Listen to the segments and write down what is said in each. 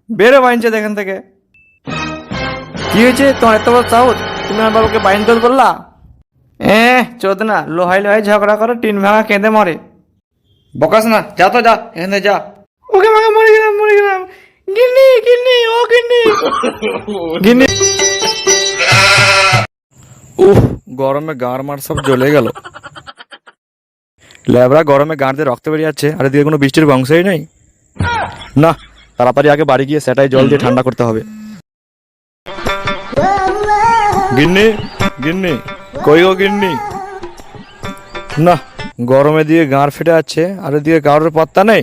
বেরো বাইনছে এখান থেকে। কি হয়েছে তোমার এত বড় সাহস? তুমি আমার বাবুকে বাইন তোল করলা? চোদ না, লোহাই লোহাই ঝগড়া করে টিন ভাঙা কেঁদে মরে। বকাস না, যা তো যা এখান থেকে যা। ওকে মাকে মরে গেলাম মরে গেলাম। গিন্নি গিন্নি ও গিন্নি গিন্নি। উহ, গরমে গাঁড় মার সব জ্বলে গেল। ল্যাবরা গরমে গাঁড় দিয়ে রক্ত বেরিয়ে যাচ্ছে, আর এদিকে কোনো বৃষ্টির বংশই নেই। না, তাড়াতাড়ি আগে বাড়ি গিয়ে সেটাই জল দিয়ে ঠান্ডা করতে হবে। গিন্নি গিন্নি কই গো গিন্নি? না, গরমে দিয়ে গাঁড় ফেটে যাচ্ছে, আর এদিকে কারোর পাত্তা নেই।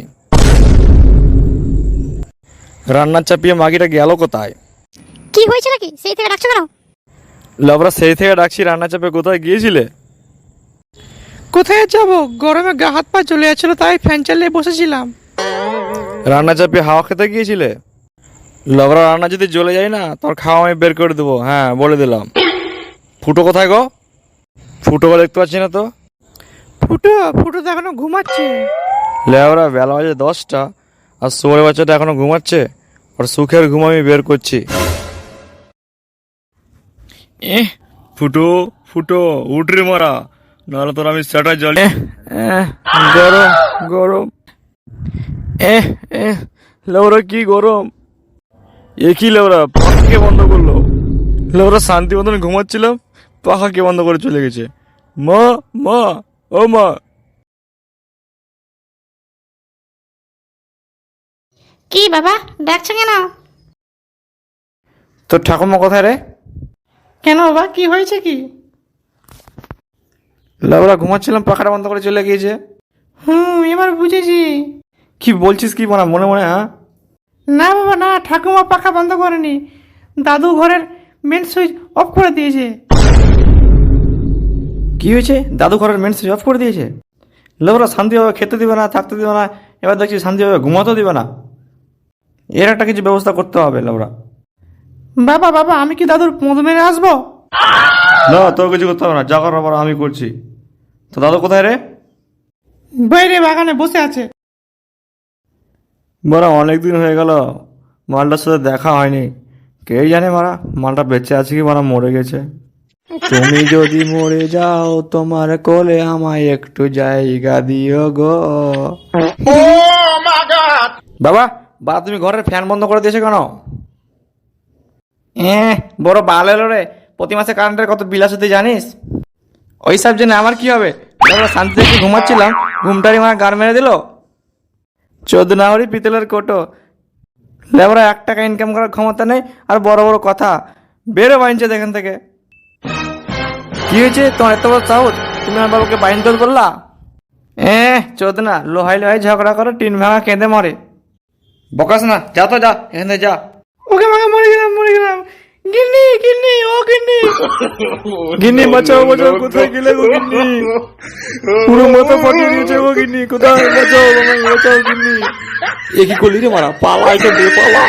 রান্নার চাপিয়ে মাগিটা গেল কোথায়? কি হয়েছে নাকি? সেই থেকে ডাকছো কেন? ল্যাবরা সেই থেকে ডাকছি, রান্না চাপে কোথায় গিয়েছিলে? কোথায় যাব, গরমে গা হাত পা জ্বলে যাচ্ছিল, তাই ফ্যান চালিয়ে বসেছিলাম। রান্না চাপিয়ে হাওয়া খেতে গিয়েছিলে? ল্যাবরা রান্না যদি জ্বলে যায় না, তোর খাওয়া আমি বের করে দেবো, হ্যাঁ বলে দিলাম। ফুটো কোথায় গো? ফুটোকে দেখতে পাচ্ছি না তো। ফুটো ফুটো তো এখনো ঘুমাচ্ছে। ল্যাবরা বেলা বাজে 10টা, আর সোয়ের বাচ্চাটা এখনো ঘুমাচ্ছে। আর সুখের ঘুম আমি বের করছি। ফুটো ফুটো উঠ রে মারা, নাহলে তোর আমি সেটা জল। গরম গরম। লেওরা কি গরম! এ কি লেওরা, পাখা কে বন্ধ করলো? লেওরা শান্তি মতন ঘুমাচ্ছিলাম, পাখা কে বন্ধ করে চলে গেছে। মা মা ও মা। কি বাবা, ডাকছো কেন? তোর ঠাকুমা কোথায় রে? কেন বাবা, কি হয়েছে কি? লেওরা ঘুমাচ্ছিলাম, পাখাটা বন্ধ করে চলে গিয়েছে। এবার বুঝেছি। কি বলছিস কি মনে মনে মনে? হ্যাঁ না বাবা না, ঠাকুমা পাখা বন্ধ করেনি, দাদু ঘরের মেন সুইচ অফ করে দিয়েছে। কি হয়েছে? দাদু ঘরের মেন সুইচ অফ করে দিয়েছে? লেওরা শান্তিভাবে খেতে দিবে না, থাকতে দিবে না, এবার দেখছি শান্তিভাবে ঘুমাতেও দিবে না। এর একটা কিছু ব্যবস্থা করতে হবে লেওরা। বাবা বাবা, আমি কি দাদুর মধু মেরে আসবো? না, তোর কিছু করতে হবে না, যা করার আমি করছি। তো দাদু কোথায় রে? বাইরে বাগানে বসে আছে। বড় অনেকদিন হয়ে গেল মালটার সাথে দেখা হয়নি। কে জানে মারা মালটা বেঁচে আছে কি মারা মরে গেছে। তুমি যদি মরে যাও, তোমার কোলে আমায় একটু জায়গা দিও গো। বাবা বাবা, তুমি ঘরের ফ্যান বন্ধ করে দিয়েছো কেন? বড় বাল এলো রে। প্রতি মাসে কারেন্টের কত বিল আসে তুই জানিস? ওই সব জেনে আমার কি হবে? শান্তি থেকে ঘুমাচ্ছিলাম, ঘুমটারি মারা গার মেরে দিল। 14 নাহরি পিতলের কোটো। লেবরা 1 টাকা ইনকাম করার ক্ষমতা নেই, আর বড় বড় কথা। বেরো বাইনছে এখান থেকে। কি হয়েছে তোমার এত বড় সাহস? তুমি আমার বাবুকে বাইন তোল করলা? চোদ না, লোহাই লোহাই ঝগড়া করে টিন ভাঙা কেঁদে মরে। বকাস না, যা তো যা এখান থেকে যা। ওকে মাকে মরে গেলাম মরে গেলাম। গিন্নি গিন্নি ও গিন্নি গিন্নি বাঁচাও বাঁচাও, কোথায় গেলে গো গিন্নি? পুরো মাথা ফাটিয়ে দিয়েছে গো গিন্নি, কোথায়? বাঁচাও বাঁচাও গিন্নি। এ কি করলি রে মারা? পালা, এটা দিয়ে পালা।